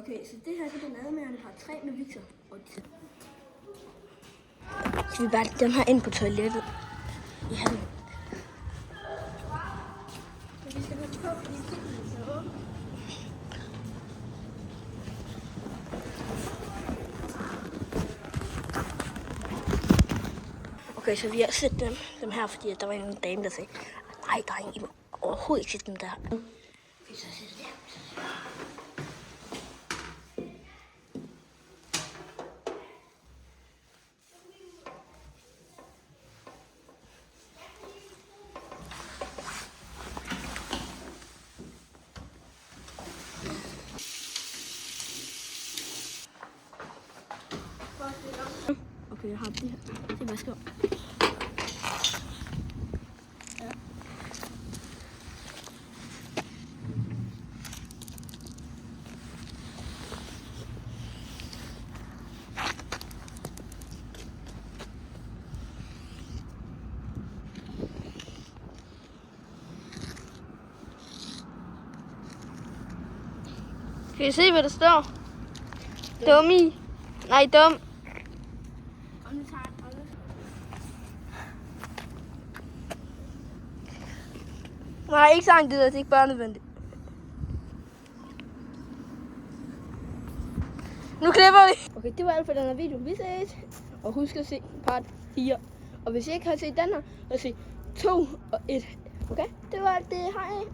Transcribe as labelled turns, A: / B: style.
A: Okay, så det her det er lavet med en par 3 med Victor. Så vi bare den her ind på toilettet i hallen. Så vi skal passe på, fordi kitlen er så åben. Okay, så vi har set dem her, fordi der var en dame, der sagde, nej, dreng, I må overhovedet ikke sætte dem der. Okay, så sætter det her. Okay, jeg har det her. Det vasker op. Ja.
B: Kan I se, hvad der står? Dummy. Nej, dum. Nej, ikke sang det der. Det er ikke bare nødvendigt. Nu klipper vi.
A: Okay, det var alt for den her video. Vi ses. Og husk at se part 4. Og hvis I ikke har set den her, så se 2 og 1. Okay, det var alt det. Hej.